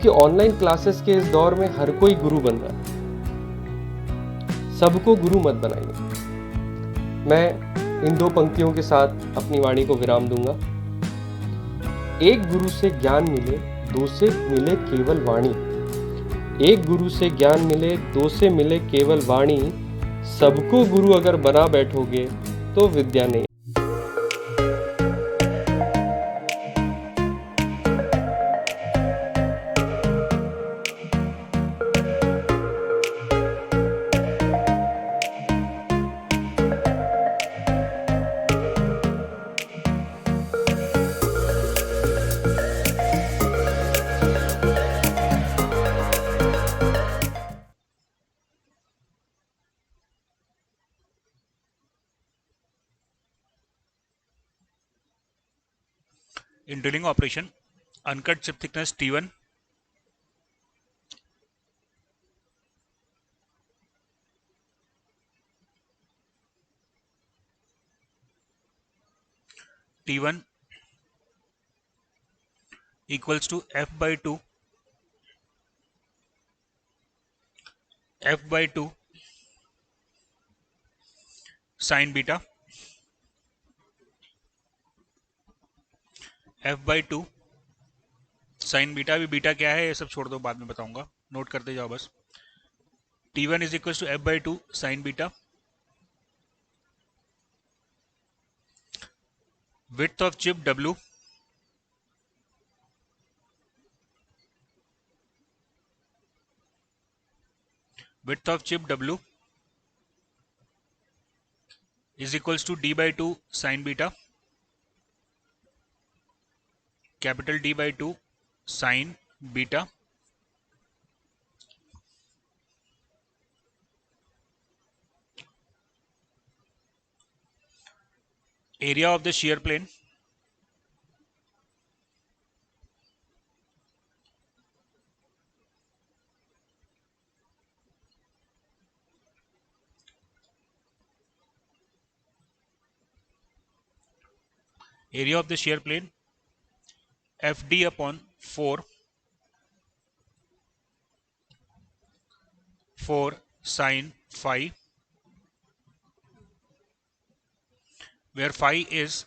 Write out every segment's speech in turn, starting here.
कि online classes के इस दौर में हर कोई गुरु बन रहा है। सबको गुरु मत बनाइए। मैं इन दो पंक्तियों के साथ अपनी वाणी को विराम दूंगा। एक गुरु से ज्ञान मिले, दो से मिले केवल वाणी। एक गुरु से ज्ञान मिले, दो से मिले केवल वाणी। सबको गुरु अगर बना बैठोगे तो विद्या नहीं। In drilling operation, uncut chip thickness T1, T1 equals to F by 2 sin beta, F by 2 sin beta। अभी बीटा क्या है ये सब छोड़ दो, बाद में बताऊंगा, नोट करते जाओ बस। T1 is equals to F by 2 sin beta, width of chip W, width of chip W is equals to D by 2 sin beta, capital D by 2 sin beta, area of the shear plane, area of the shear plane FD upon 4 sin phi, where phi is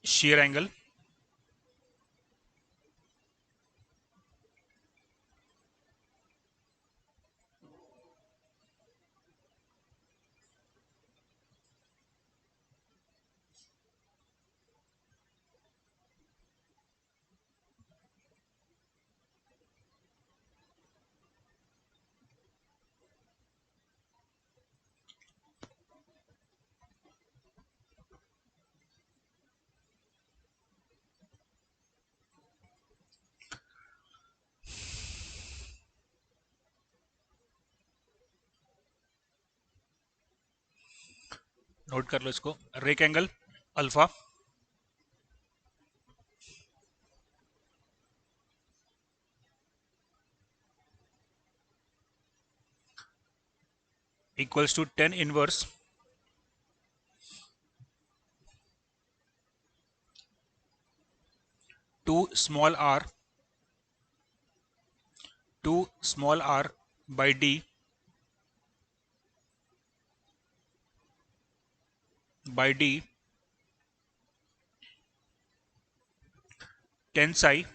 shear angle, note कर लो इसको, rake angle alpha equals to 10 inverse 2 small r by D by D tensile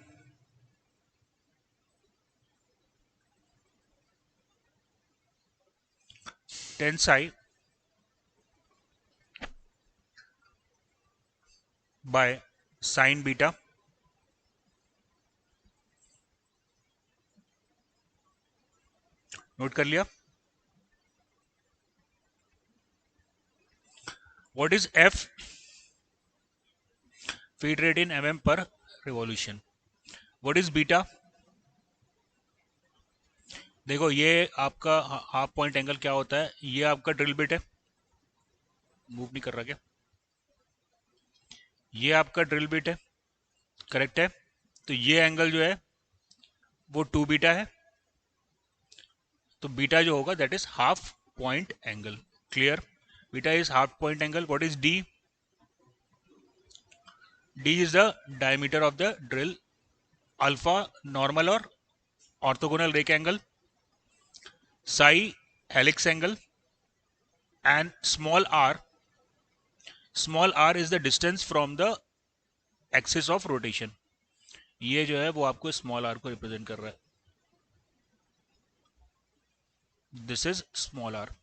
by sin beta, note कर लिया। What is F, feed rate in mm पर revolution. What is beta, देखो ये आपका half point angle क्या होता है, ये आपका ड्रिल बिट है, मूव नहीं कर रहा क्या, ये आपका ड्रिल बिट है, करेक्ट है। तो ये एंगल जो है वो 2 बीटा है, तो बीटा जो होगा that is half point angle, clear. Beta is half point angle. What is D, D is the diameter of the drill, alpha normal और orthogonal rake angle, psi helix angle, and small r is the distance from the axis of rotation. ये जो है वो आपको small are को represent कर रहा है. This is small r.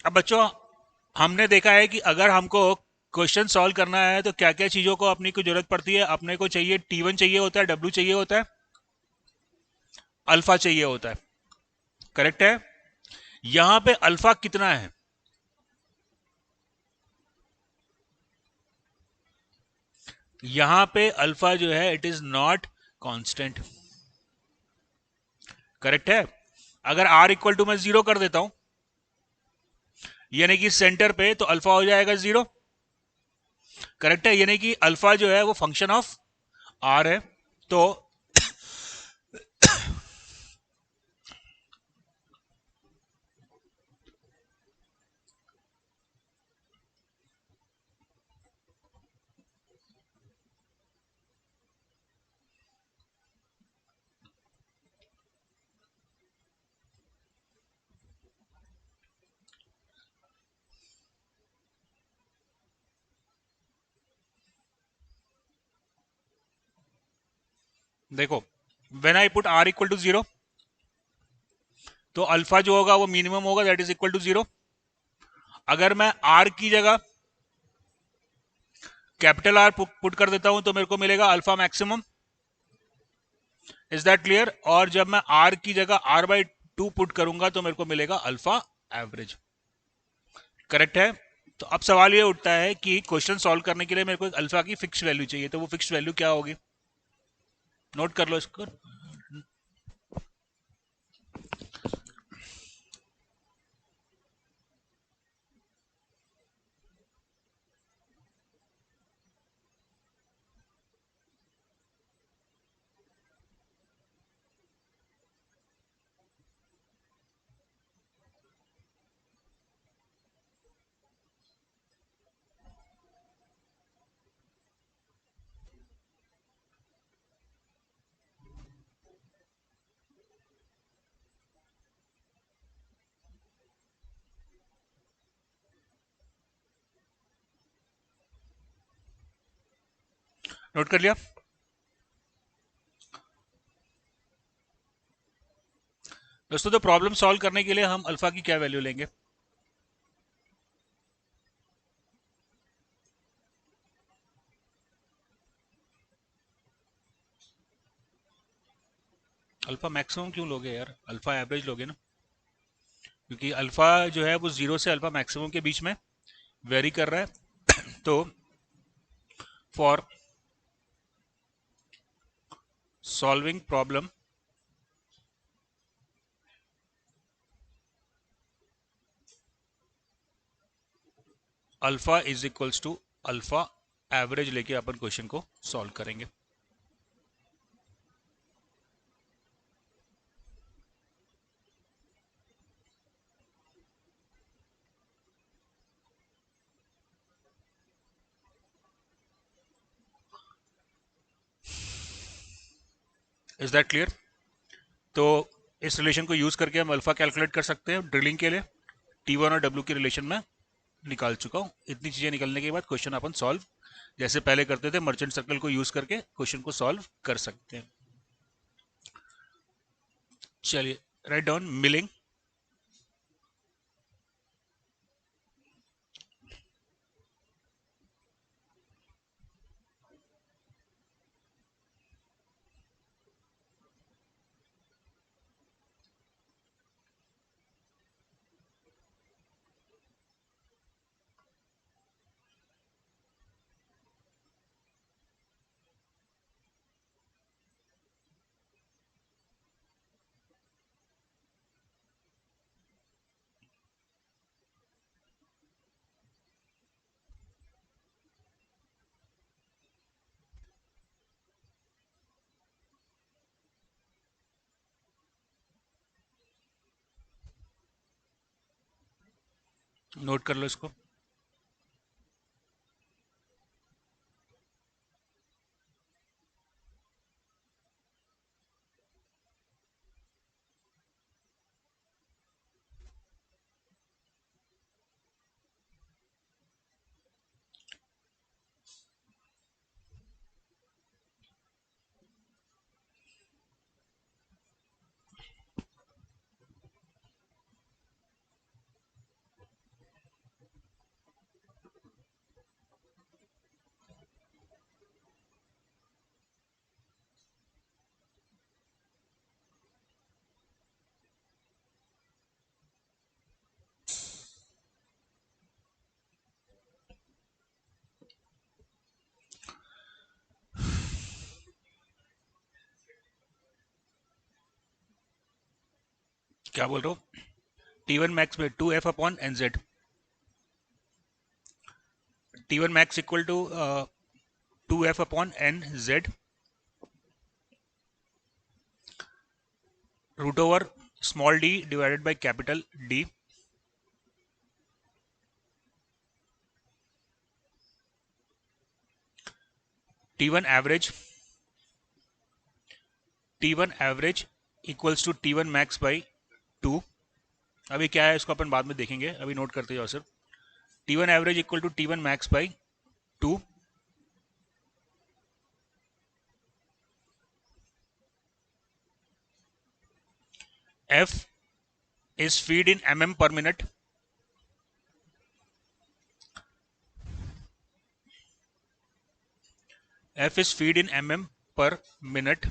अब बच्चों हमने देखा है कि अगर हमको क्वेश्चन सॉल्व करना है तो क्या क्या चीजों को अपनी को जरूरत पड़ती है. अपने को चाहिए T1 चाहिए होता है, W चाहिए होता है, अल्फा चाहिए होता है. करेक्ट है. यहां पे अल्फा कितना है? यहां पे अल्फा जो है it is not constant. Correct है. अगर r इक्वल टू मैं 0 कर देता हूं यानी कि सेंटर पे, तो अल्फा हो जाएगा 0. करेक्ट है. यानी कि अल्फा जो है वो फंक्शन ऑफ r है. तो देखो, when I put r equal to 0 तो अल्फा जो होगा वो मिनिमम होगा, दैट इज इक्वल टू 0. अगर मैं r की जगह कैपिटल R पुट कर देता हूं तो मेरे को मिलेगा alpha maximum. Is that clear? और जब मैं r की जगह r/2 पुट करूंगा तो मेरे को मिलेगा अल्फा एवरेज. करेक्ट है. तो अब सवाल ये उठता है कि क्वेश्चन सॉल्व करने के लिए मेरे को अल्फा की फिक्स वैल्यू चाहिए, तो वो फिक्स वैल्यू क्या होगी? नोट कर लो इसको. नोट कर लिया? दोस्तों तो प्रॉब्लम सॉल्व करने के लिए हम अल्फा की क्या वैल्यू लेंगे? अल्फा मैक्सिमम क्यों लोगे यार? अल्फा एवरेज लोगे ना, क्योंकि अल्फा जो है वो 0 से अल्फा मैक्सिमम के बीच में वेरी कर रहा है. तो for solving problem alpha is equals to alpha average लेके अपन क्वेश्चन को सॉल्व करेंगे. Is that clear? तो इस रिलेशन को यूज करके हम अल्फा कैलकुलेट कर सकते हैं ड्रिलिंग के लिए. T1 और W के रिलेशन में निकाल चुका हूं. इतनी चीजें निकलने के बाद क्वेश्चन अपन सॉल्व जैसे पहले करते थे मर्चेंट सर्कल को यूज करके क्वेश्चन को सॉल्व कर सकते हैं. चलिए राइट डाउन मिलिंग. नोट कर लो इसको। क्या बोल रहे हो? T1 मैक्स में 2f upon N Z, T1 max equal to 2f upon N Z root over small d divided by capital D, T1 average equals to T1 max by 2। अभी क्या है इसको अपन बाद में देखेंगे, अभी नोट करते जाओ सिर्फ। T1 average equal to T1 max by 2, F is feed in mm per minute, F is feed in mm per minute,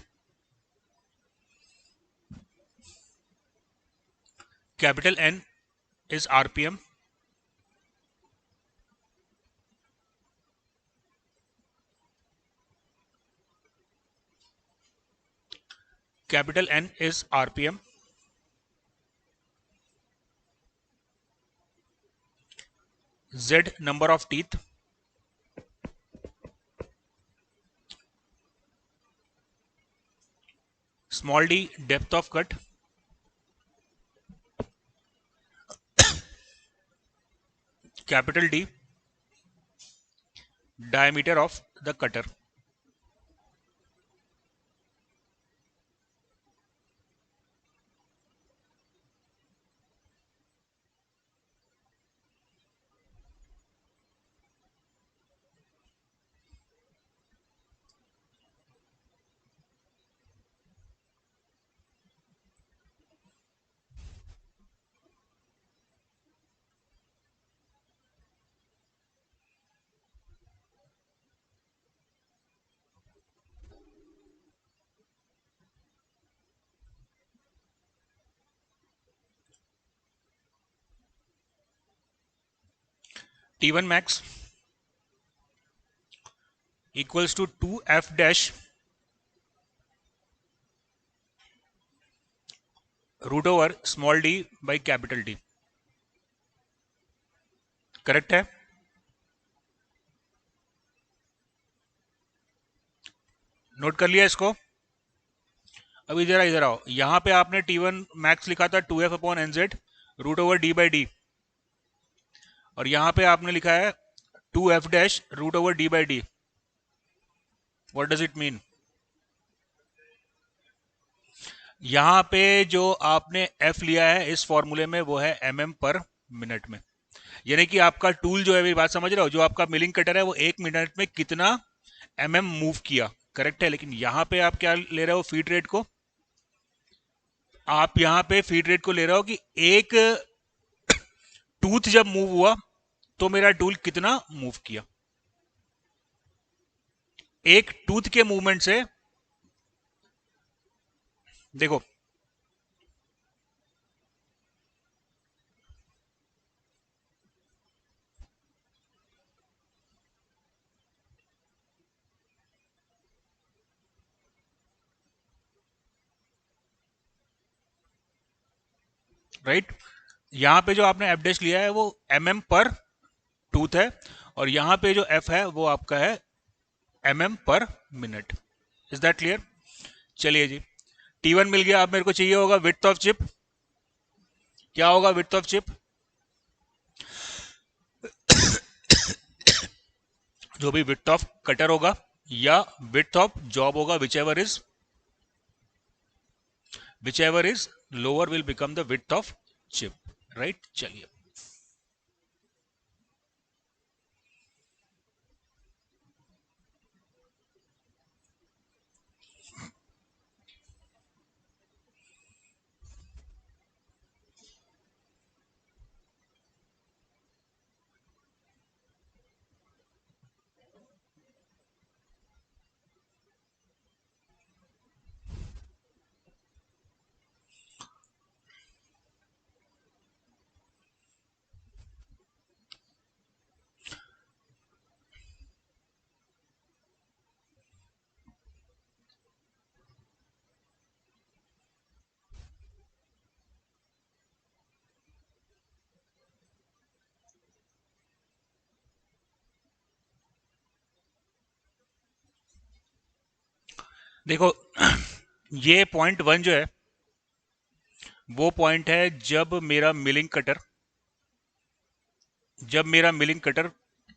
capital N is RPM, capital N is RPM, Z number of teeth, small d depth of cut, capital D diameter of the cutter। T1 max equals to 2f dash root over small d by capital D। Correct है? Note कर लिया इसको? अभी जरा इधर आओ, यहां पे आपने T1 मैक्स लिखा था 2f upon N Z root over d by D, और यहां पे आपने लिखा है 2f dash root over d by D. What does it mean? यहां पे जो आपने f लिया है इस फॉर्मूले में वो है mm पर मिनट में, यानी कि आपका टूल जो है, मेरी बात समझ रहे हो, जो आपका मिलिंग कटर है वो 1 मिनट में कितना mm मूव किया, करेक्ट है। लेकिन यहां पे आप क्या ले रहे हो? फीड रेट को। आप यहां पे फीड रेट को ले रहे हो कि एक टूथ जब मूव हुआ तो मेरा टूल कितना मूव किया। एक टूथ के मूवमेंट से देखो, राइट, यहां पे जो आपने एफ डैश लिया है वो mm पर टूथ है, और यहां पे जो f है वो आपका है mm पर मिनट। Is that clear? चलिए जी, T1 मिल गया। अब मेरे को चाहिए होगा विड्थ ऑफ चिप। क्या होगा विड्थ ऑफ चिप? जो भी विड्थ ऑफ कटर होगा या विड्थ ऑफ जॉब होगा, which ever is lower will become the width of chip, right. चलिए, देखो ये पॉइंट वन जो है वो पॉइंट है जब मेरा मिलिंग कटर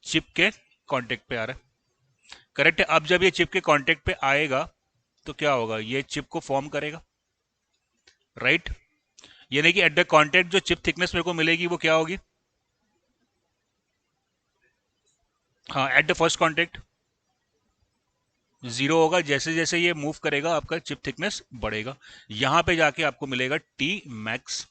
चिप के कांटेक्ट पे आ रहा है, करेक्ट है। अब जब ये चिप के कांटेक्ट पे आएगा तो क्या होगा, ये चिप को फॉर्म करेगा, राइट। यानी कि एट द कांटेक्ट जो चिप थिकनेस मेरे को मिलेगी वो क्या होगी, हाँ, at the first contact zero होगा। जैसे जैसे ये मूव करेगा आपका चिप थिकनेस बढ़ेगा, यहां पे जाके आपको मिलेगा टी मैक्स,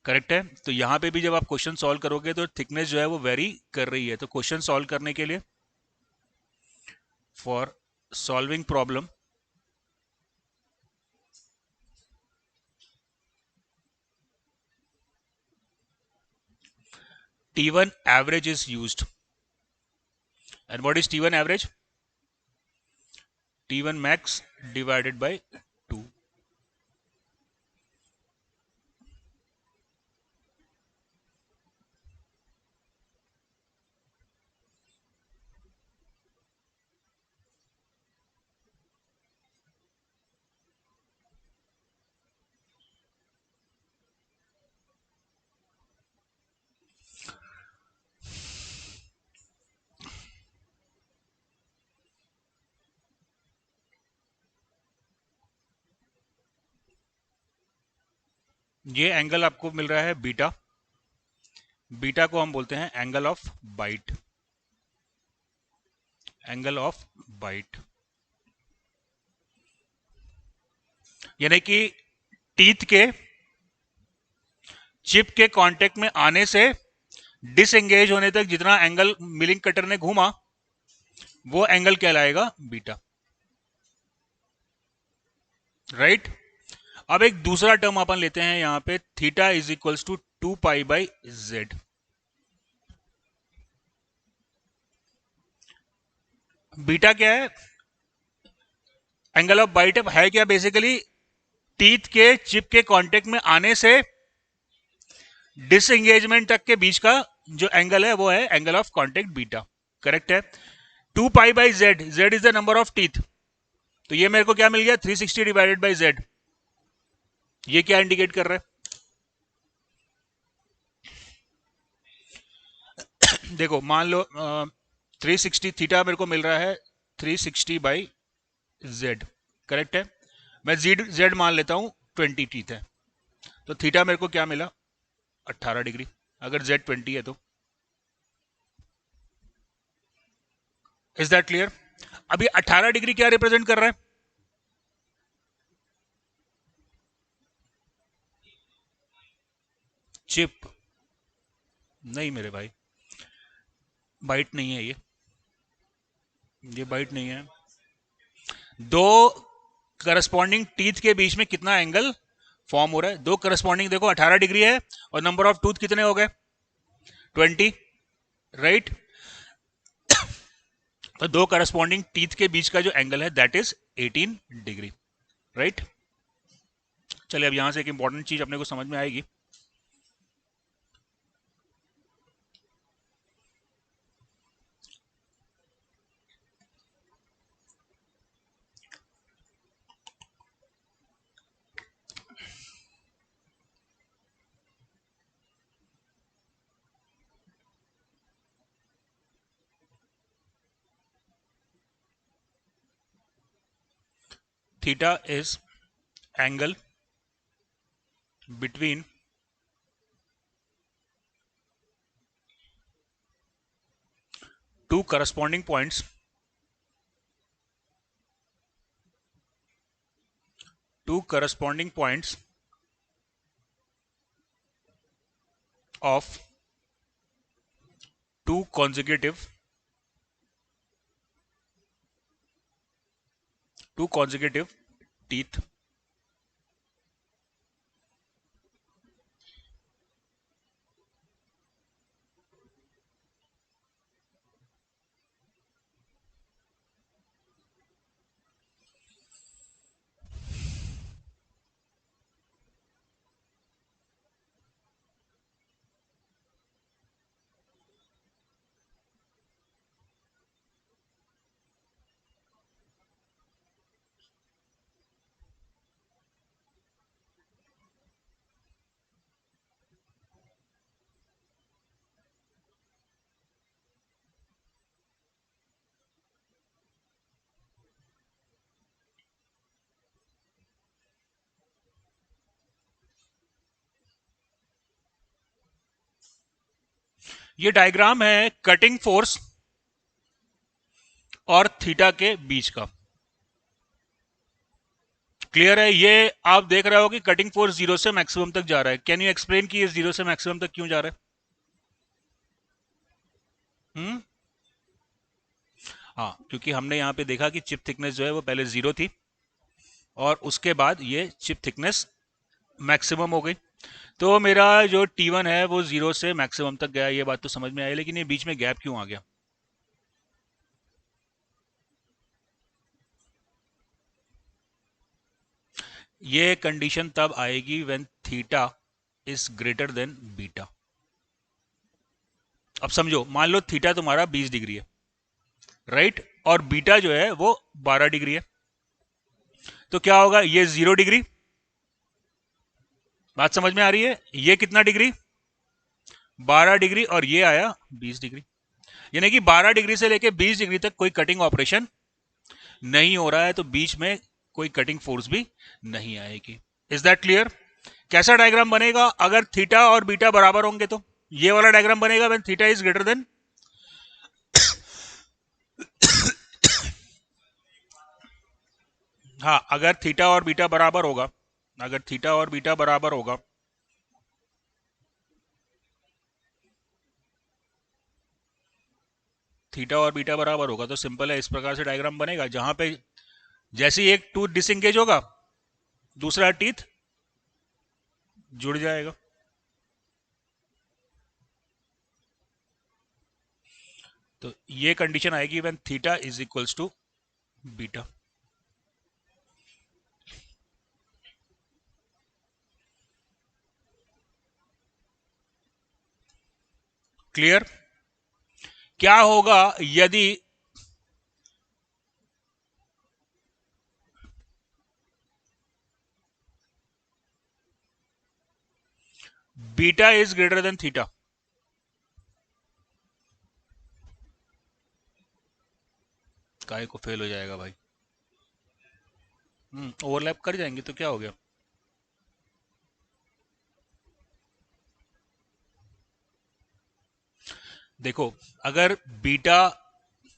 करेक्ट है। तो यहां पे भी जब आप क्वेश्चन सॉल्व करोगे तो थिकनेस जो है वो वेरी कर रही है, तो क्वेश्चन सॉल्व करने के लिए, for solving problem, T1 average is used. And what is T1 average? T1 max divided by 2. ये एंगल आपको मिल रहा है बीटा, बीटा को हम बोलते हैं angle of bite, angle of bite. यानी कि टीथ के चिप के कांटेक्ट में आने से डिसएंगेज होने तक जितना एंगल मिलिंग कटर ने घूमा वो एंगल कहलाएगा बीटा, राइट। अब एक दूसरा टर्म अपन लेते हैं यहां पे, theta is equals to 2 pi by Z. Beta क्या है, एंगल ऑफ बाइट है क्या, बेसिकली टीथ के चिप के कांटेक्ट में आने से डिसएंगेजमेंट तक के बीच का जो एंगल है वो है angle of contact beta, correct है। 2 pi by Z, Z is the number of teeth, तो ये मेरे को क्या मिल गया, 360 डिवाइडेड बाई जेड। ये क्या इंडिकेट कर रहा है, देखो मान लो 360 थीटा मेरे को मिल रहा है 360 बाई जेड, करेक्ट है। मैं जेड जेड मान लेता हूं 20 टीथ है, तो थीटा मेरे को क्या मिला, 18 डिग्री, अगर जेड 20 है तो। Is that clear. अभी 18 डिग्री क्या रिप्रेजेंट कर रहा है, चिप, नहीं मेरे भाई, बाइट नहीं है ये बाइट नहीं है। दो करस्पॉन्डिंग टीथ के बीच में कितना एंगल फॉर्म हो रहा है, दो करस्पॉन्डिंग, देखो 18 डिग्री है और नंबर ऑफ टूथ कितने हो गए, 20, राइट। तो दो करस्पॉन्डिंग टीथ के बीच का जो एंगल है दैट इज 18 डिग्री, राइट। चलिए अब यहां से एक इंपॉर्टेंट चीज अपने को समझ में आएगी। theta is angle between two corresponding points of two consecutive teeth. ये डायग्राम है कटिंग फोर्स और थीटा के बीच का। क्लियर है? ये आप देख रहे हो कि कटिंग फोर्स जीरो से मैक्सिमम तक जा रहा है। कैन यू एक्सप्लेन कि ये जीरो से मैक्सिमम तक क्यों जा रहा है? हाँ, क्योंकि हमने यहां पे देखा कि चिप थिकनेस जो है वो पहले जीरो थी और उसके बाद ये चिप थिकनेस मैक्सिमम हो गई। तो मेरा जो T1 है वो जीरो से मैक्सिमम तक गया, ये बात तो समझ में आई, लेकिन ये बीच में गैप क्यों आ गया? ये कंडीशन तब आएगी when theta is greater then beta. अब समझो, मान लो थीटा तुम्हारा 20 डिग्री है, राइट, और बीटा जो है वो 12 डिग्री है, तो क्या होगा? ये 0 डिग्री, बात समझ में आ रही है? ये कितना डिग्री? 12 डिग्री, और ये आया 20 डिग्री। यानी कि 12 डिग्री से लेके 20 डिग्री तक कोई कटिंग ऑपरेशन नहीं हो रहा है, तो बीच में कोई कटिंग फोर्स भी नहीं आएगी। Is that clear? कैसा डायग्राम बनेगा अगर थीटा और बीटा बराबर होंगे? तो ये वाला डायग्राम बनेगा when theta is greater then, हाँ, अगर थीटा और बीटा बराबर होगा, अगर थीटा और बीटा बराबर होगा, थीटा और बीटा बराबर होगा, तो सिंपल है, इस प्रकार से डायग्राम बनेगा जहां पे जैसे ही एक टूथ डिसंगेज होगा दूसरा टीथ जुड़ जाएगा। तो ये कंडीशन आएगी when theta is equals to beta. Clear? क्या होगा यदि beta is greater than theta? काय को फेल हो जाएगा भाई? ओवरलैप कर जाएंगे तो क्या हो गया? देखो, अगर बीटा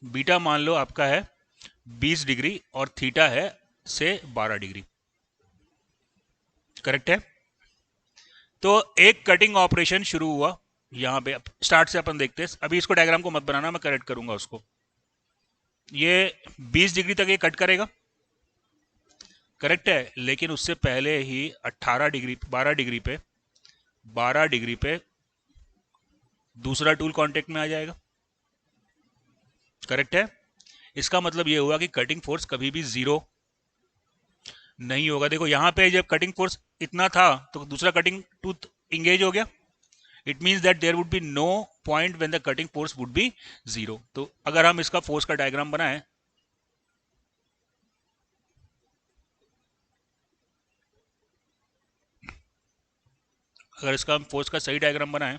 बीटा मान लो आपका है 20 डिग्री और थीटा है से 12 डिग्री, करेक्ट है? तो एक कटिंग ऑपरेशन शुरू हुआ यहां पे। स्टार्ट से अपन देखते हैं, अभी इसको डायग्राम को मत बनाना, मैं करेक्ट करूंगा उसको। ये 20 डिग्री तक ये कट करेगा, करेक्ट है, लेकिन उससे पहले ही 18 डिग्री 12 डिग्री पे दूसरा टूल कांटेक्ट में आ जाएगा, करेक्ट है? इसका मतलब ये हुआ कि कटिंग फोर्स कभी भी जीरो नहीं होगा। देखो यहां पे जब कटिंग फोर्स इतना था तो दूसरा कटिंग टूथ इंगेज हो गया, it means that there would be no point when the cutting force would be zero. तो अगर हम इसका फोर्स का डायग्राम बनाएं, अगर इसका हम फोर्स का सही डायग्राम बनाएं,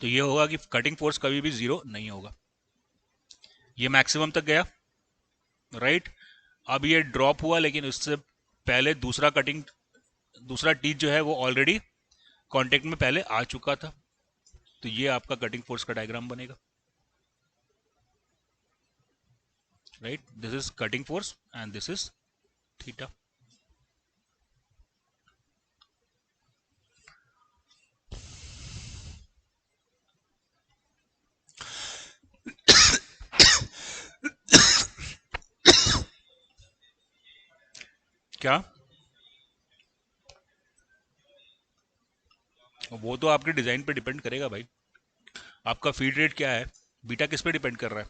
तो ये होगा कि कटिंग फोर्स कभी भी जीरो नहीं होगा। ये मैक्सिमम तक गया, राइट। अब ये ड्रॉप हुआ, लेकिन उससे पहले दूसरा टीथ जो है वो ऑलरेडी कांटेक्ट में पहले आ चुका था। तो ये आपका कटिंग फोर्स का डायग्राम बनेगा, right. This is cutting force and this is theta. क्या? वो तो आपके डिजाइन पे डिपेंड करेगा भाई। आपका फीड रेट क्या है, बीटा किस पे डिपेंड कर रहा है?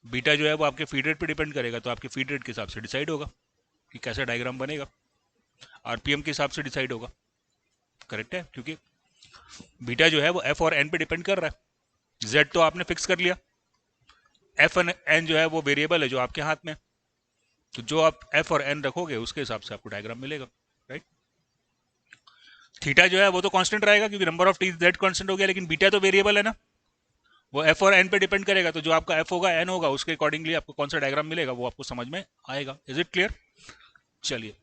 बीटा जो है वो आपके फीड रेट पे डिपेंड करेगा, तो आपके फीड रेट के हिसाब से डिसाइड होगा कि कैसा डायग्राम बनेगा। आरपीएम के हिसाब से डिसाइड होगा, करेक्ट है, क्योंकि बीटा जो है वो एफ और एन पे डिपेंड कर रहा है। जेड तो आपने फिक्स कर लिया, एफ एन एन जो है वो वेरिएबल है जो आपके हाथ में है। तो जो आप एफ और एन रखोगे उसके हिसाब से आपको डायग्राम मिलेगा, राइट। थीटा जो है वो तो कांस्टेंट रहेगा क्योंकि number of T Z constant हो गया, लेकिन बीटा तो वेरिएबल है ना, वो एफ और एन पे डिपेंड करेगा। तो जो आपका एफ होगा एन होगा उसके अकॉर्डिंगली आपको कौन सा डायग्राम मिलेगा वो आपको समझ में आएगा। Is it clear? चलिए,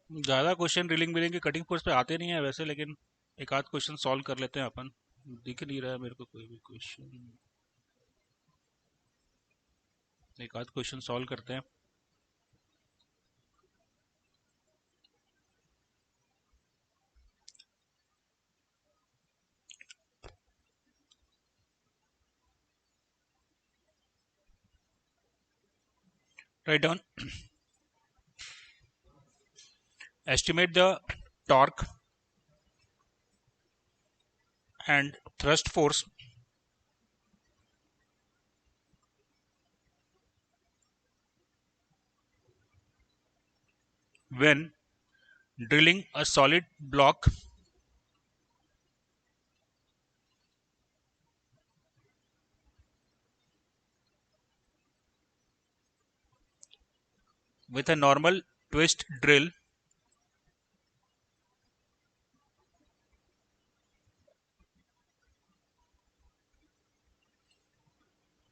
ज़्यादा क्वेश्चन ड्रिलिंग विलिंग के कटिंग फोर्स पे आते नहीं है वैसे, लेकिन एक आध क्वेश्चन सॉल्व कर लेते हैं अपन। दिख नहीं रहा है मेरे को कोई भी क्वेश्चन, एक आध क्वेश्चन सॉल्व करते हैं। Write down, estimate the torque and thrust force when drilling a solid block with a normal twist drill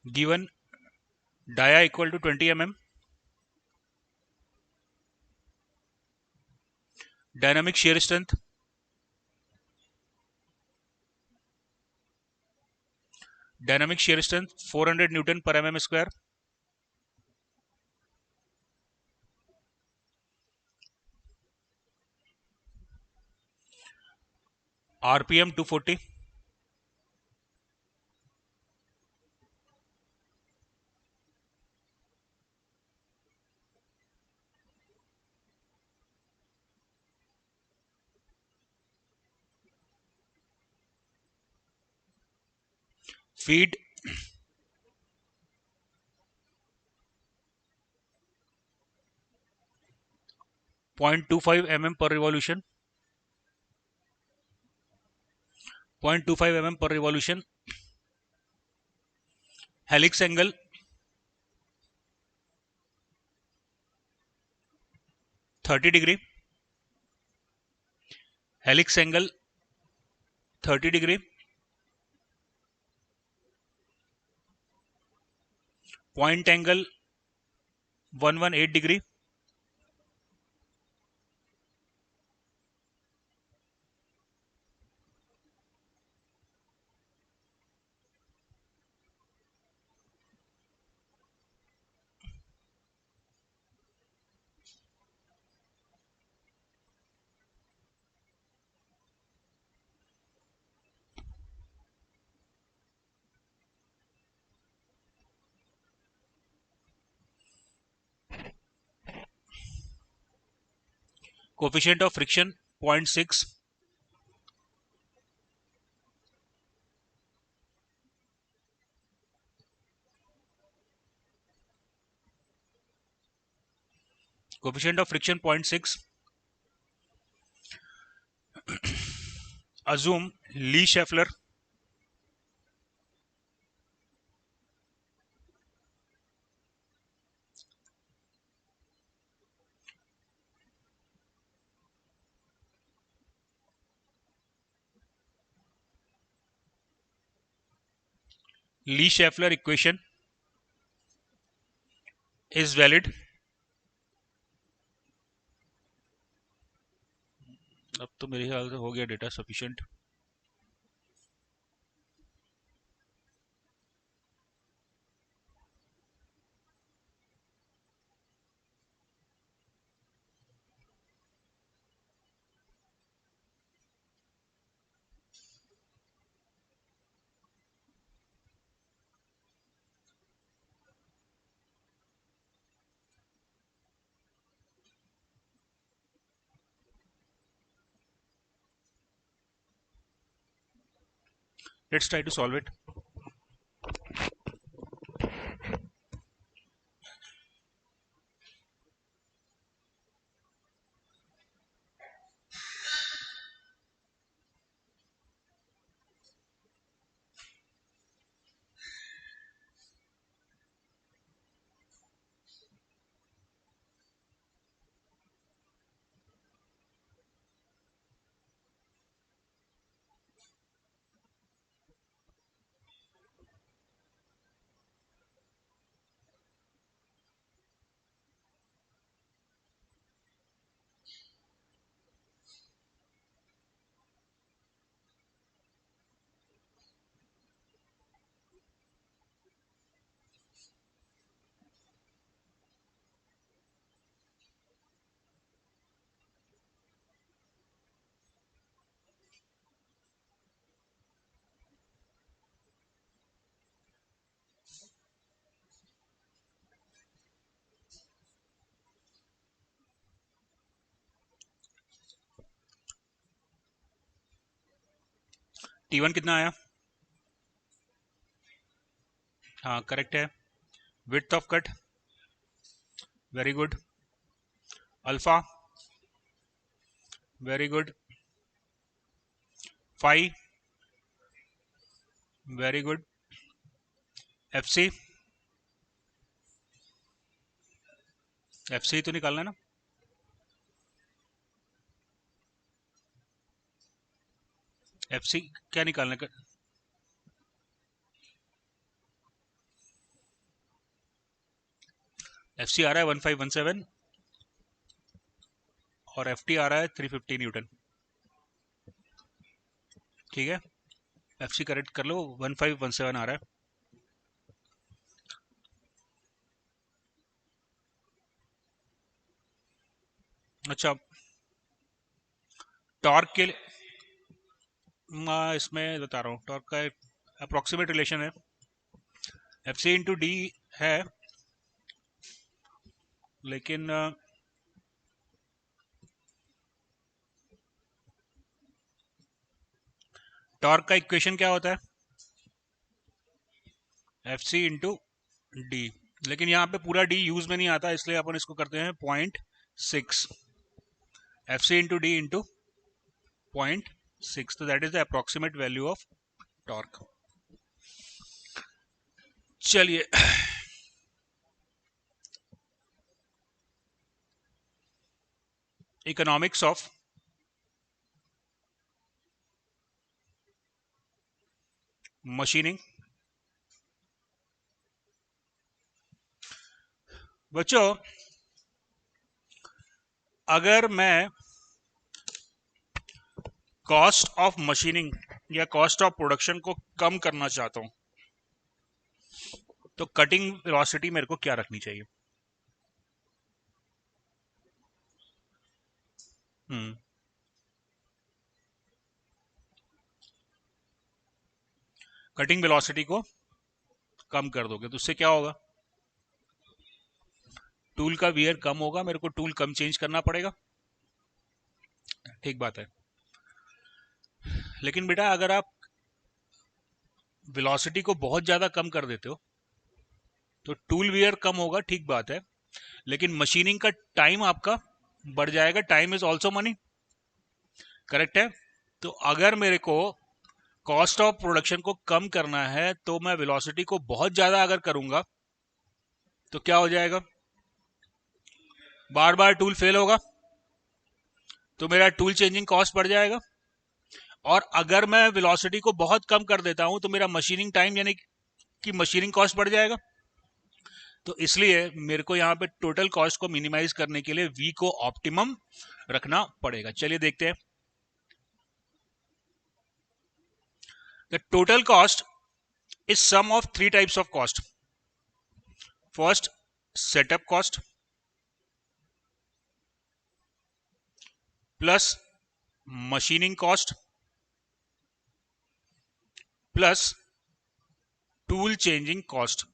given dia equal to 20 mm, dynamic shear strength dynamic shear strength 400 Newton per mm square, RPM 240, feed 0.25 mm per revolution, 0.25 mm per revolution, helix angle 30 degree, helix angle 30 degree, point angle 118 degree, coefficient of friction 0.6, coefficient of friction 0.6, assume Lee Schaeffler Lee Schaeffler equation is valid. अब तो मेरे ख्याल से हो गया data sufficient. Let's try to solve it. T1 कितना आया? हाँ करेक्ट है। Width of cut, very good. Alpha, very good. Phi, very good. FC, FC तो निकालना है ना। एफसी क्या निकालने का? एफसी आ रहा है 1517 और एफटी आ रहा है 350 न्यूटन। ठीक है, एफसी करेक्ट कर लो, 1517 आ रहा है। अच्छा, टॉर्क के लिए मैं इसमें बता रहा हूँ, टॉर्क का अप्रोक्सीमेट रिलेशन है एफ सी इंटू डी है, लेकिन टॉर्क का इक्वेशन क्या होता है? एफ सी इंटू डी, लेकिन यहाँ पे पूरा डी यूज में नहीं आता, इसलिए अपन इसको करते हैं 0.6 F C into D into 0.6, तो that is the approximate value of torque. चलिए, इकोनॉमिक्स ऑफ मशीनिंग। बच्चों, अगर मैं कॉस्ट ऑफ मशीनिंग या कॉस्ट ऑफ प्रोडक्शन को कम करना चाहता हूं, तो कटिंग वेलोसिटी मेरे को क्या रखनी चाहिए? कटिंग वेलोसिटी को कम कर दोगे तो उससे क्या होगा? टूल का वियर कम होगा, मेरे को टूल कम चेंज करना पड़ेगा। ठीक बात है, लेकिन बेटा अगर आप वेलोसिटी को बहुत ज्यादा कम कर देते हो तो टूल वियर कम होगा, ठीक बात है, लेकिन मशीनिंग का टाइम आपका बढ़ जाएगा। Time is also money, correct है? तो अगर मेरे को कॉस्ट ऑफ प्रोडक्शन को कम करना है तो मैं वेलोसिटी को बहुत ज्यादा अगर करूंगा तो क्या हो जाएगा? बार बार टूल फेल होगा, तो मेरा टूल चेंजिंग कॉस्ट बढ़ जाएगा। और अगर मैं वेलोसिटी को बहुत कम कर देता हूं तो मेरा मशीनिंग टाइम यानी कि मशीनिंग कॉस्ट बढ़ जाएगा। तो इसलिए मेरे को यहां पे टोटल कॉस्ट को मिनिमाइज करने के लिए वी को ऑप्टिमम रखना पड़ेगा। चलिए देखते हैं। The total cost is sum of three types of cost. First, setup cost plus machining cost plus tool changing cost.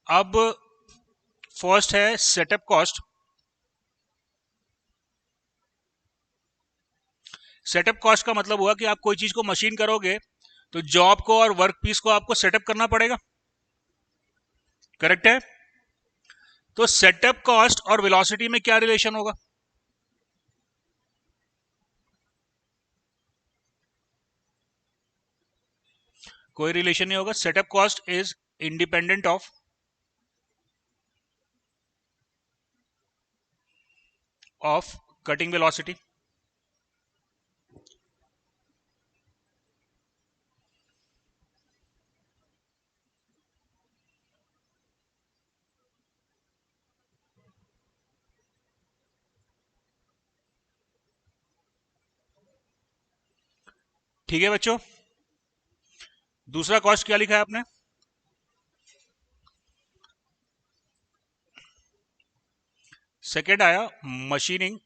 अब फर्स्ट है सेटअप कॉस्ट। सेटअप कॉस्ट का मतलब हुआ कि आप कोई चीज को मशीन करोगे तो जॉब को और वर्क पीस को आपको सेटअप करना पड़ेगा, करेक्ट है? तो सेटअप कॉस्ट और वेलोसिटी में क्या रिलेशन होगा? कोई रिलेशन नहीं होगा। Setup cost is independent of cutting velocity. ठीक है बच्चों, दूसरा कॉस्ट क्या लिखा है आपने? सेकेंड आया machining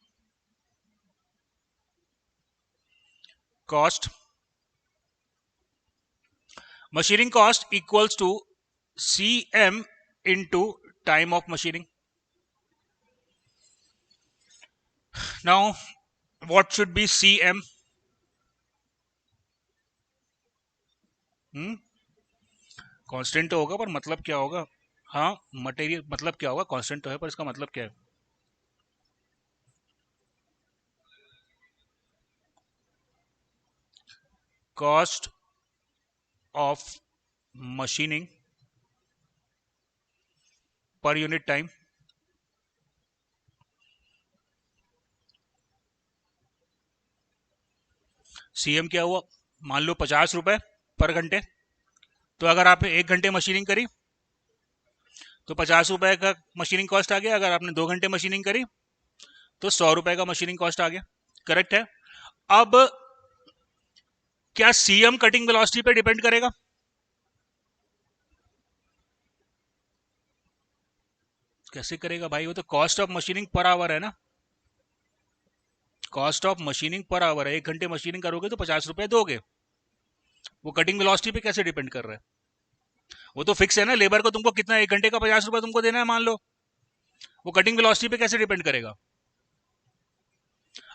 cost. Machining cost equals to CM into time of machining. Now what should be CM? Constant तो होगा पर मतलब क्या होगा? हाँ, मटेरियल मतलब क्या होगा? कांस्टेंट तो है पर इसका मतलब क्या है? Cost of machining per unit time. CM क्या हुआ? मान लो 50 रुपए पर घंटे। तो अगर आपने 1 घंटे मशीनिंग करी तो 50 रुपए का मशीनिंग कॉस्ट आ गया। अगर आपने 2 घंटे मशीनिंग करी तो 100 रुपए का मशीनिंग कॉस्ट आ गया, करेक्ट है? अब क्या CM कटिंग वेलोसिटी पे डिपेंड करेगा? कैसे करेगा भाई? वो तो cost of machining per hour है ना। Cost of machining per hour है। 1 घंटे मशीनिंग करोगे तो 50 रुपए दोगे। वो कटिंग वेलोसिटी पे कैसे डिपेंड कर रहा है? वो तो फिक्स है ना। लेबर को तुमको कितना 1 घंटे का 50 रुपए तुमको देना है मान लो, वो कटिंग वेलोसिटी पे कैसे डिपेंड करेगा?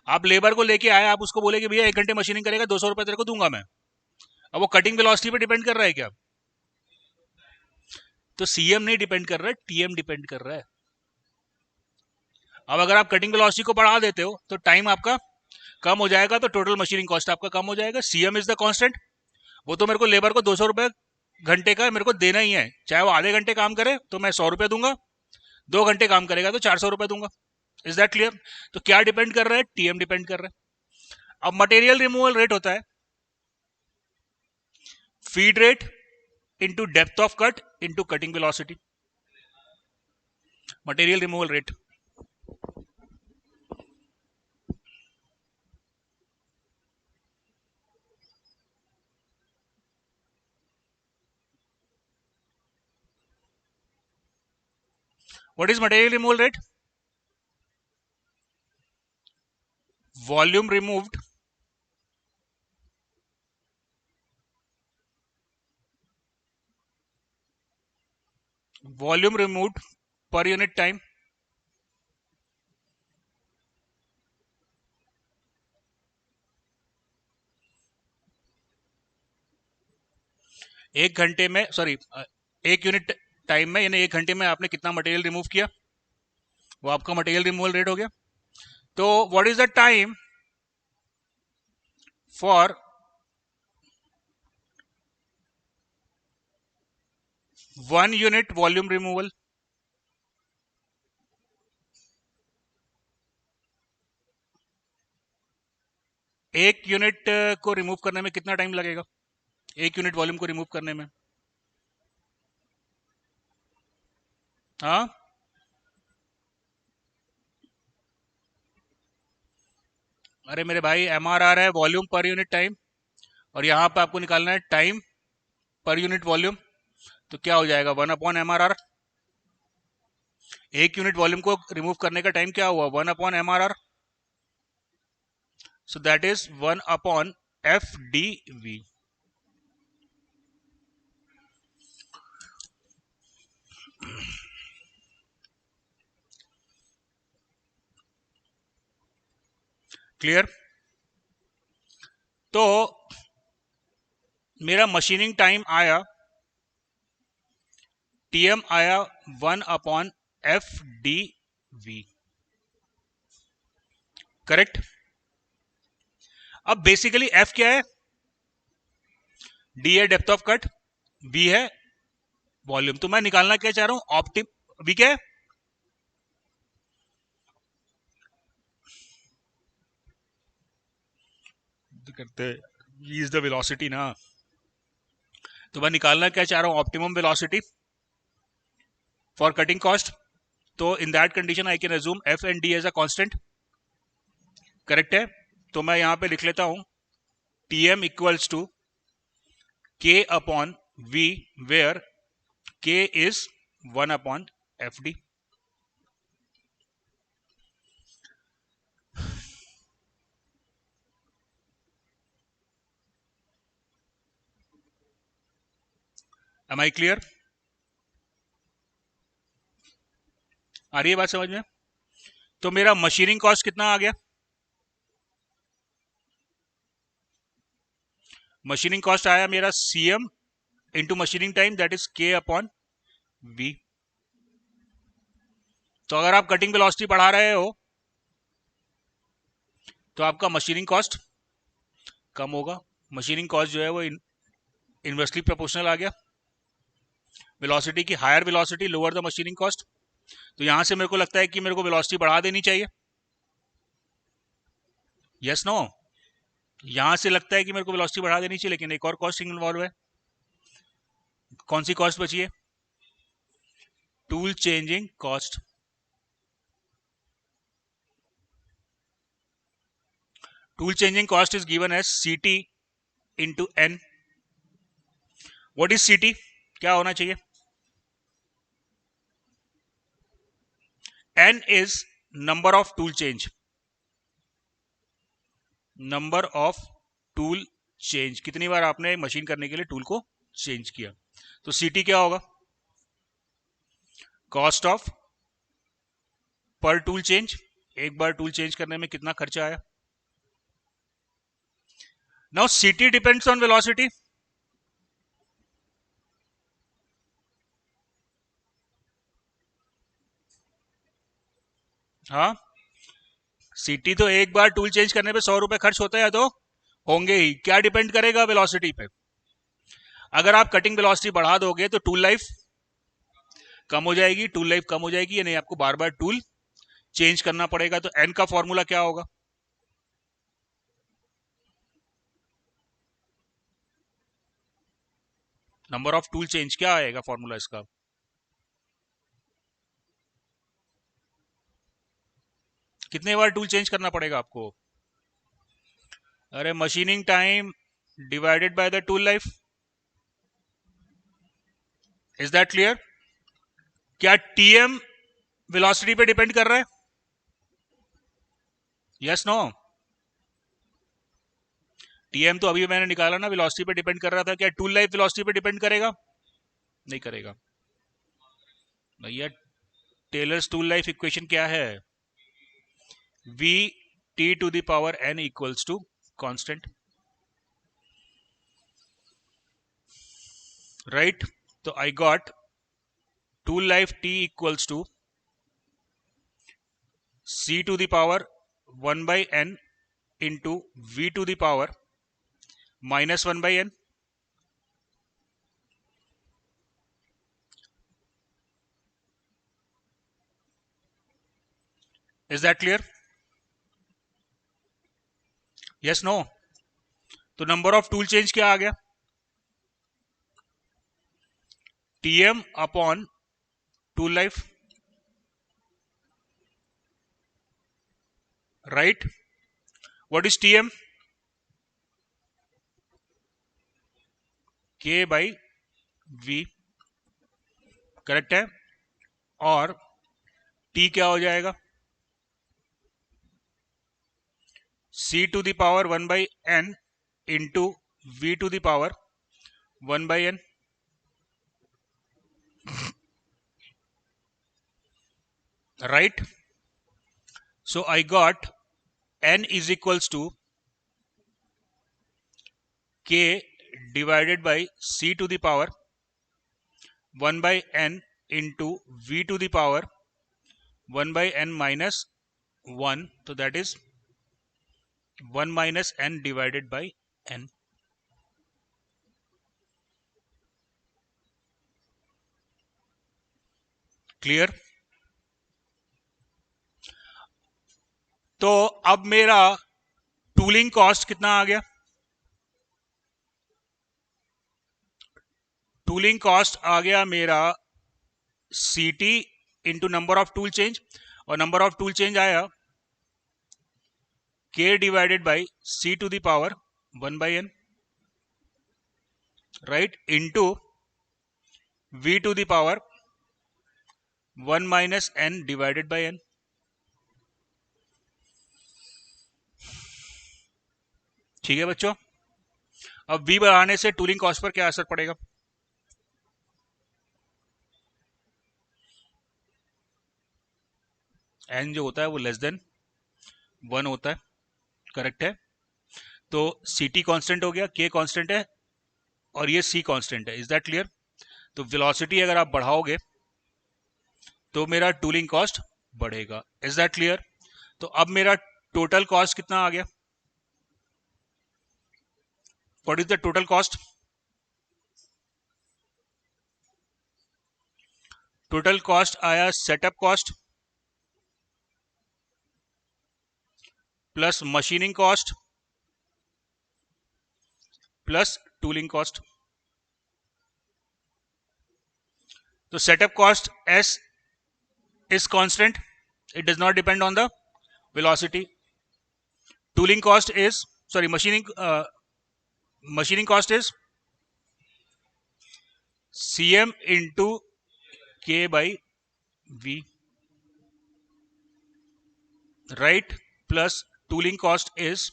आप लेबर को लेके आए, आप उसको बोले कि भैया 1 घंटे मशीनिंग करेगा 200 रुपए तेरे को दूंगा मैं। अब वो कटिंग वेलोसिटी पे डिपेंड कर रहा है क्या? तो CM नहीं डिपेंड कर रहा है, TM डिपेंड कर रहा है। अब अगर आप कटिंग वेलोसिटी को बढ़ा देते हो तो टाइम आपका कम हो जाएगा, तो टोटल मशीनिंग कॉस्ट आपका कम हो जाएगा। CM is the constant. वो तो मेरे को लेबर को 200 रुपए घंटे का मेरे को देना ही है, चाहे वो आधे घंटे काम करे तो मैं 100 रुपए दूंगा, 2 घंटे काम करेगा तो 400 रुपए दूंगा। Is that clear? तो क्या डिपेंड कर रहा है? TM डिपेंड कर रहा है। अब मटेरियल रिमूवल रेट होता है feed rate into depth of cut into cutting velocity. Material removal rate. What is material removal rate? Volume removed per unit time एक घंटे में, सॉरी 1 यूनिट टाइम में, यानी 1 घंटे में आपने कितना मटेरियल रिमूव किया, वो आपका मटेरियल रिमूवल रेट हो गया। तो what is the time for 1 unit volume removal? एक यूनिट को रिमूव करने में कितना टाइम लगेगा, एक यूनिट वॉल्यूम को रिमूव करने में? हाँ, अरे मेरे भाई MRR है वॉल्यूम पर यूनिट टाइम, और यहां पे आपको निकालना है टाइम पर यूनिट वॉल्यूम। तो क्या हो जाएगा, 1/MRR। एक यूनिट वॉल्यूम को रिमूव करने का टाइम क्या हुआ, 1/MRR। So that is 1/FDV। Clear? तो मेरा मशीनिंग टाइम आया, TM आया 1/FDV। करेक्ट? अब बेसिकली F क्या है, D है डेप्थ ऑफ कट, V है वॉल्यूम। तो मैं निकालना क्या चाह रहा हूं, ऑप्टिम V क्या है, करते इज द वेलोसिटी ना। तो मैं निकालना क्या चाह रहा हूं, optimum velocity for cutting cost. तो in that condition I can assume F and D as a constant. Correct है? तो मैं यहां पे लिख लेता हूं TM equals to K upon V, where K is 1/FD। Am I clear? आ रही है बात समझ में? तो मेरा मशीनिंग कॉस्ट कितना आ गया, मशीनिंग कॉस्ट आया मेरा CM into machining time, that is K upon V। तो अगर आप कटिंग वेलोसिटी बढ़ा रहे हो तो आपका मशीनिंग कॉस्ट कम होगा। मशीनिंग कॉस्ट जो है वो इनवर्सली प्रोपोर्शनल आ गया, वेलोसिटी की higher velocity lower the machining cost. तो यहां से मेरे को लगता है कि मेरे को वेलोसिटी बढ़ा देनी चाहिए, यस नो? यहां से लगता है कि मेरे को वेलोसिटी बढ़ा देनी चाहिए, लेकिन एक और कॉस्ट इन्वॉल्व है। कौन सी कॉस्ट बची है, tool changing cost. Tool changing cost is given as CT into N। What is CT, क्या होना चाहिए, N is number of tool change, number of tool change, कितनी बार आपने मशीन करने के लिए टूल को चेंज किया। तो CT क्या होगा, कॉस्ट ऑफ पर टूल चेंज, एक बार टूल चेंज करने में कितना खर्चा आया। Now CT depends on velocity. हाँ, CT तो एक बार टूल चेंज करने पे 100 रुपए खर्च होता है, तो होंगे ही। क्या डिपेंड करेगा, वेलोसिटी पे। अगर आप कटिंग वेलोसिटी बढ़ा दोगे तो टूल लाइफ कम हो जाएगी, टूल लाइफ कम हो जाएगी, यानी आपको बार बार टूल चेंज करना पड़ेगा। तो N का फॉर्मूला क्या होगा, नंबर ऑफ टूल चेंज, क्या आएगा फॉर्मूला इसका, कितने बार टूल चेंज करना पड़ेगा आपको। अरे machining time divided by the tool life. Is that clear? क्या TM वेलोसिटी पे डिपेंड कर रहा है, यस नो? TM तो अभी मैंने निकाला ना, वेलोसिटी पे डिपेंड कर रहा था। क्या टूल लाइफ वेलोसिटी पे डिपेंड करेगा, नहीं करेगा भैया। टेलर्स टूल लाइफ इक्वेशन क्या है, V T to the power N equals to constant, right? तो I got tool life T equals to C to the power 1 by n into v to the power minus 1 by n. Is that clear? Yes, no? तो number of tool change क्या आ गया? Tm upon tool life, right? What is Tm? K by V, correct है. और T क्या हो जाएगा? C to the power 1 by n into V to the power 1 by n. Right? So I got n is equals to K divided by C to the power 1 by n into V to the power 1 by n minus 1. So that is 1 minus n divided by n. Clear? तो अब मेरा tooling cost कितना आ गया? Tooling cost आ गया मेरा CT into number of tool change, और number of tool change आया K divided by C to the power 1 by n, right, into V to the power 1 minus n divided by n. ठीक है बच्चों? अब V बढ़ाने से tooling cost per क्या असर पड़ेगा? n जो होता है वो लेस देन 1 होता है, करेक्ट है. तो CT कांस्टेंट हो गया, K कांस्टेंट है और ये C कांस्टेंट है. Is that clear? तो वेलोसिटी अगर आप बढ़ाओगे तो मेरा टूलिंग कॉस्ट बढ़ेगा. Is that clear? तो अब मेरा टोटल कॉस्ट कितना आ गया? What is the total cost? Total cost आया setup cost plus machining cost plus tooling cost. तो setup cost S is constant, it does not depend on the velocity. Tooling cost is, sorry, machining cost is Cm into K by V, right, plus tooling cost is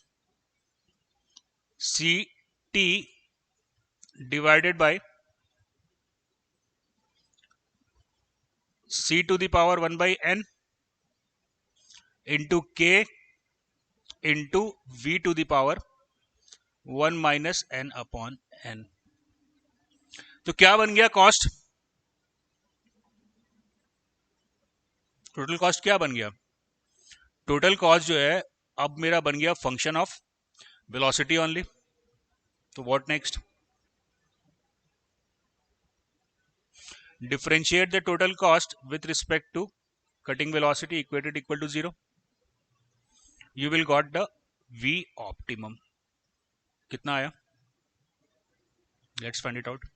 CT divided by C to the power 1 by n into K into V to the power 1 minus n upon n. तो क्या बन गया cost? Total cost क्या बन गया? Total cost जो है अब मेरा बन गया फंक्शन ऑफ वेलोसिटी ओनली. तो what next? Differentiate the total cost with respect to cutting velocity equated equal to 0. You will got the V optimum. कितना आया? Let's find it out.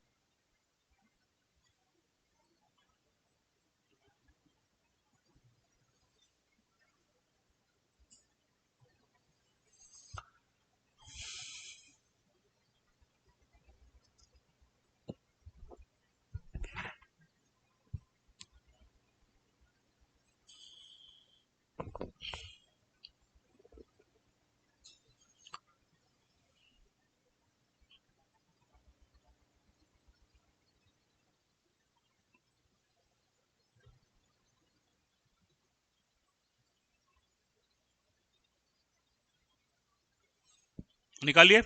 निकालिए.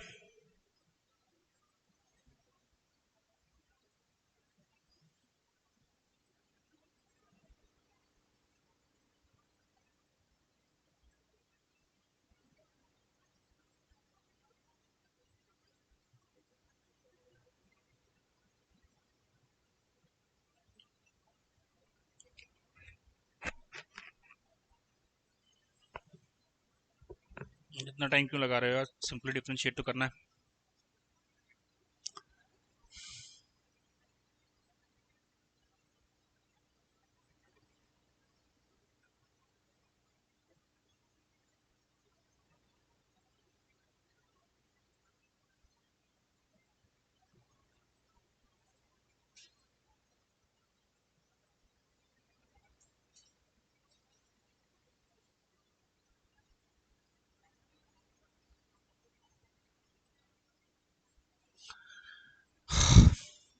इतना टाइम क्यों लगा रहे हो यार, सिंपली डिफरेंशिएट तो करना है।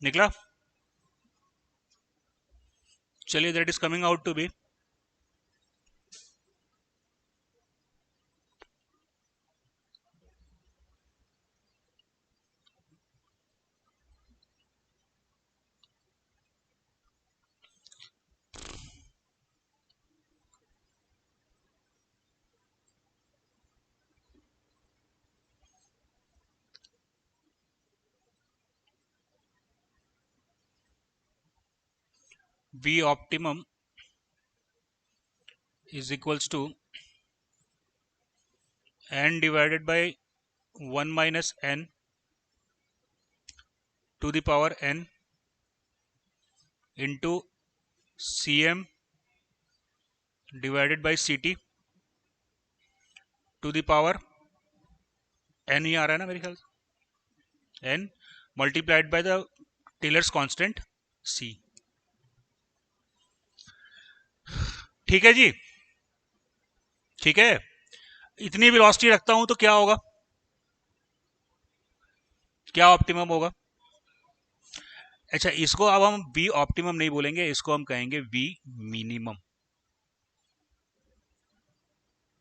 निकला, चलिए, that is coming out to be V optimum is equals to n divided by 1 minus n to the power n into Cm divided by Ct to the power n ही आ रहा है ना मेरे ख्याल से, n multiplied by the Taylor's constant C। ठीक है जी, ठीक है। इतनी वेलोसिटी रखता हूं तो क्या होगा, क्या ऑप्टिमम होगा? अच्छा, इसको अब हम V ऑप्टिमम नहीं बोलेंगे, इसको हम कहेंगे V मिनिमम।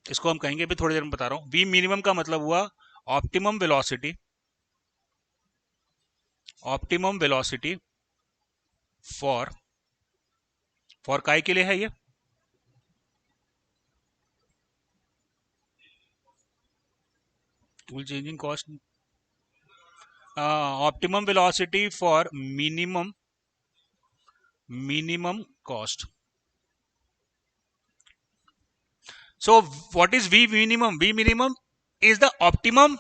इसको हम कहेंगे, अभी थोड़ी देर में बता रहा हूं। V मिनिमम का मतलब हुआ optimum velocity, optimum velocity for, for काय के लिए है ये, tool changing cost, optimum velocity for minimum, minimum cost. So what is V minimum? V minimum is the optimum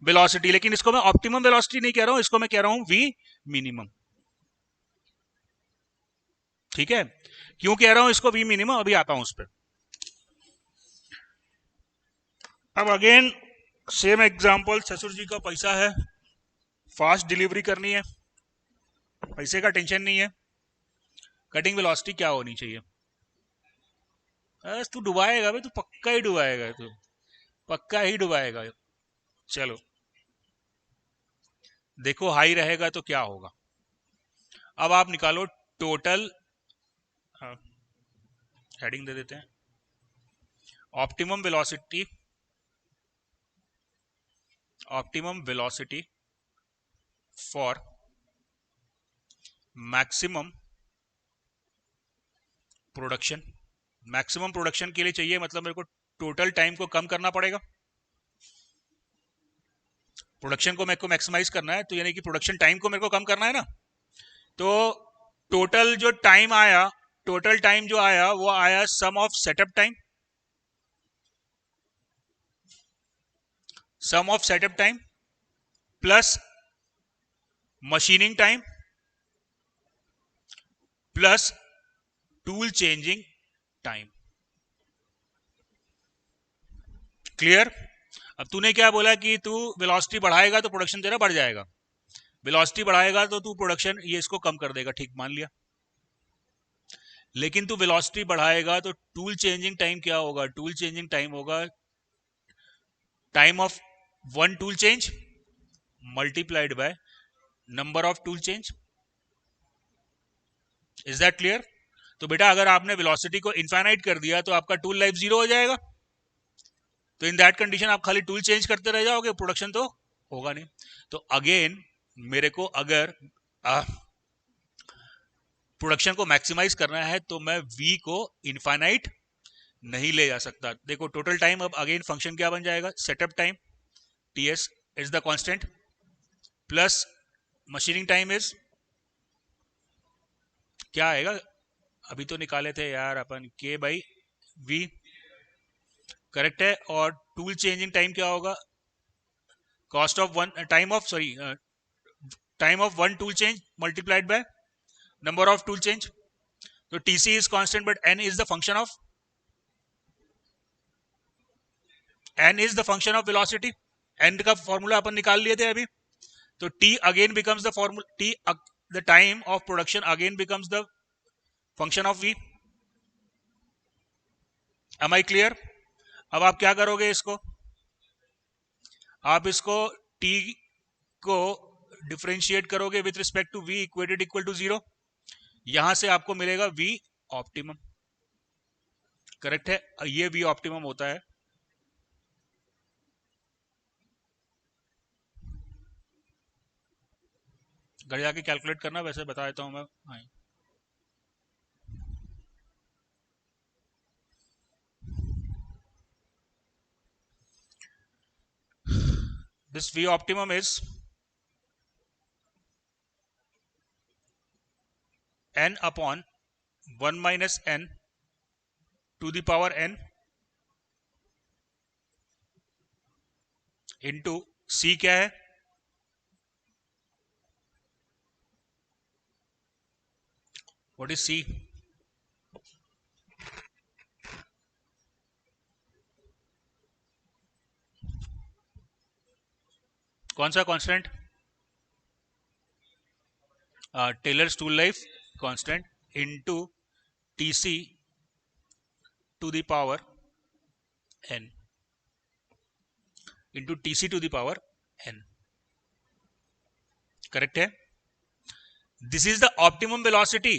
velocity, लेकिन इसको मैं ऑप्टिमम वेलोसिटी नहीं कह रहा हूं, इसको मैं कह रहा हूं V मिनिमम। ठीक है, क्यों कह रहा हूं इसको V मिनिमम, अभी आता हूं उस पर। अब अगेन सेम एग्जांपल, ससुर जी का पैसा है, फास्ट डिलीवरी करनी है, पैसे का टेंशन नहीं है, कटिंग वेलोसिटी क्या होनी चाहिए? बस तू डुबाएगा भाई, तू पक्का ही डुबाएगा, तू पक्का ही डुबाएगा। चलो देखो, हाई रहेगा तो क्या होगा। अब आप निकालो टोटल, हेडिंग दे देते हैं, optimum velocity, optimum velocity for maximum production. Maximum production के लिए चाहिए, मतलब मेरे को टोटल टाइम को कम करना पड़ेगा, प्रोडक्शन को मेरे को मैक्सिमाइज करना है, तो यानी कि प्रोडक्शन टाइम को मेरे को कम करना है ना। तो टोटल जो टाइम आया, टोटल टाइम जो आया वो आया sum of setup time, sum of setup time plus machining time plus tool changing time. Clear? अब तूने क्या बोला कि तू वेलोसिटी बढ़ाएगा तो प्रोडक्शन तेरा बढ़ जाएगा, वेलोसिटी बढ़ाएगा तो तू प्रोडक्शन ये इसको कम कर देगा, ठीक मान लिया। लेकिन तू वेलोसिटी बढ़ाएगा तो टूल चेंजिंग टाइम क्या होगा? टूल चेंजिंग टाइम होगा time of one tool change multiplied by number of tool change. Is that clear? तो बेटा अगर आपने वेलोसिटी को इनफाइनाइट कर दिया तो आपका टूल लाइफ जीरो हो जाएगा, तो इन दैट कंडीशन आप खाली टूल चेंज करते रह जाओगे, प्रोडक्शन तो होगा नहीं। तो अगेन मेरे को अगर प्रोडक्शन को मैक्सिमाइज करना है तो मैं V को इनफाइनाइट नहीं ले जा सकता। देखो टोटल टाइम, अब अगेन फंक्शन क्या बन जाएगा, setup time TS is the constant plus machining time is क्या आएगा, अभी तो निकाले थे यार अपन, K बाई V, करेक्ट है। और टूल चेंजिंग टाइम क्या होगा? Cost of one time of one tool change multiplied by number of tool change. तो TC is constant but N is the function of velocity. N का formula अपन निकाल लिए थे अभी। तो T again becomes the formula, T the time of production again becomes the function of V. Am I clear? अब आप क्या करोगे इसको? आप इसको टी को डिफरेंशिएट करोगे with respect to V equated equal to 0। यहां से आपको मिलेगा वी ऑप्टिमम। करेक्ट है, ये वी ऑप्टिमम होता है। घर जाके कैलकुलेट करना, वैसे बता देता हूं मैं। हाँ, this V optimum is n upon 1 minus n to the power n into C क्या है? What is C? कौन सा constant? Taylor's tool life constant into TC to the power n into TC to the power n। Correct है। This is the optimum velocity.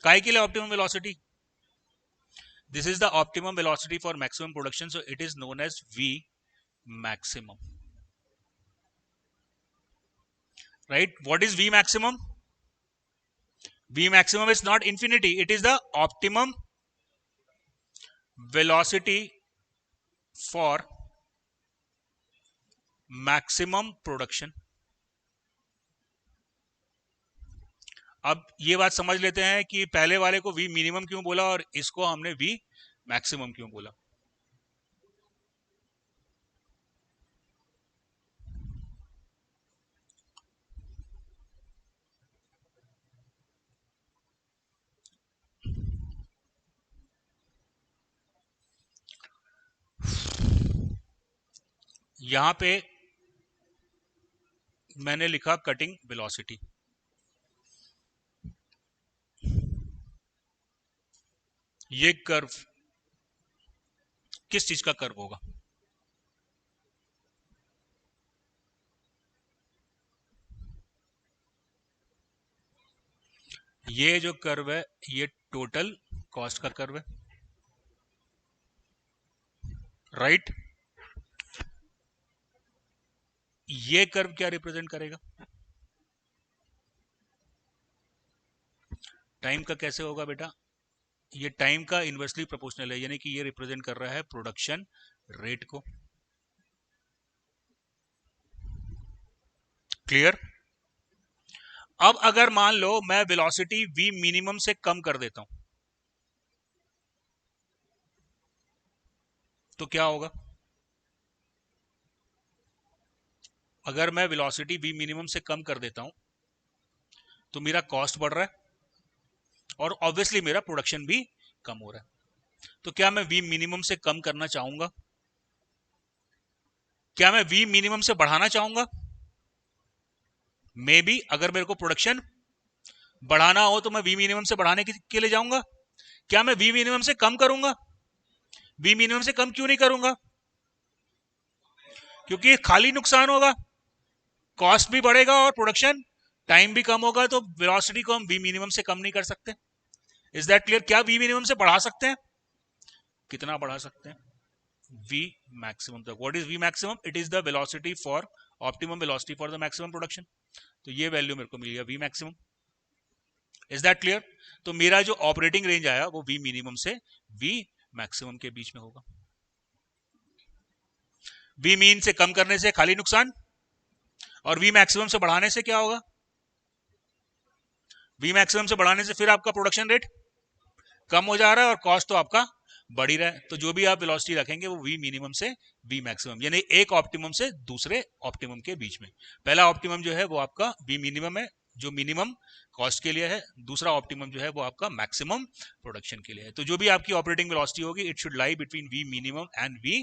काय के लिए optimum velocity? This is the optimum velocity for maximum production, so it is known as V maximum. Right? What is V maximum? V maximum is not infinity, it is the optimum velocity for maximum production. अब ये बात समझ लेते हैं कि पहले वाले को V मिनिमम क्यों बोला और इसको हमने V मैक्सिमम क्यों बोला। यहां पे मैंने लिखा कटिंग वेलोसिटी। ये कर्व किस चीज का कर्व होगा? ये जो कर्व है ये टोटल कॉस्ट का कर्व है, राइट? ये कर्व क्या रिप्रेजेंट करेगा? टाइम का कैसे होगा बेटा? ये टाइम का इनवर्सली प्रोपोर्शनल है, यानी कि ये रिप्रेजेंट कर रहा है प्रोडक्शन रेट को। क्लियर? अब अगर मान लो मैं वेलोसिटी v मिनिमम से कम कर देता हूं तो क्या होगा? अगर मैं वेलोसिटी v मिनिमम से कम कर देता हूं तो मेरा कॉस्ट बढ़ रहा है और ऑब्वियसली मेरा प्रोडक्शन भी कम हो रहा है। तो क्या मैं v मिनिमम से कम करना चाहूंगा? क्या मैं v मिनिमम से बढ़ाना चाहूंगा? मे बी अगर मेरे को प्रोडक्शन बढ़ाना हो तो मैं v मिनिमम से बढ़ाने के लिए जाऊंगा। क्या मैं v मिनिमम से कम करूंगा? v मिनिमम से कम क्यों नहीं करूंगा? क्योंकि खाली नुकसान होगा, कॉस्ट भी बढ़ेगा और प्रोडक्शन टाइम भी कम होगा। तो वेलोसिटी को हम v मिनिमम से कम नहीं कर सकते। Is that clear? क्या v मिनिमम से बढ़ा सकते हैं? कितना बढ़ा सकते हैं? v मैक्सिमम तक। What is v maximum? It is the velocity for optimum velocity for the maximum production. तो ये वैल्यू मेरे को मिल गया v maximum. Is that clear? तो मेरा जो ऑपरेटिंग रेंज आया वो v मिनिमम से v मैक्सिमम के बीच में होगा। v मीन से कम करने से खाली नुकसान और v मैक्सिमम से बढ़ाने से क्या होगा? v मैक्सिमम से बढ़ाने से फिर आपका प्रोडक्शन रेट कम हो जा रहा है और कॉस्ट तो आपका बढ़ ही रहा है, तो जो भी आप वेलोसिटी रखेंगे वो वी मिनिमम से वी मैक्सिमम, यानी एक ऑप्टिमम से दूसरे ऑप्टिमम के बीच में। पहला ऑप्टिमम जो है वो आपका वी मिनिमम है, जो मिनिमम कॉस्ट के लिए है। दूसरा ऑप्टिमम जो है वो आपका मैक्सिमम प्रोडक्शन के लिए है। तो जो भी आपकी ऑपरेटिंग वेलोसिटी होगी, it should lie between V minimum and V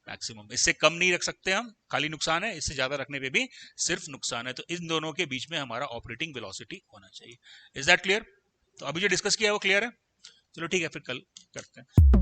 maximum. इससे कम नहीं रख सकते हम, खाली नुकसान है, इससे ज्यादा रखने पे भी सिर्फ नुकसान है। तो इन दोनों के बीच में हमारा ऑपरेटिंग वेलोसिटी होना चाहिए। Is that clear? तो अभी जो डिस्कस किया है वो क्लियर है? चलो ठीक है, फिर कल करते हैं।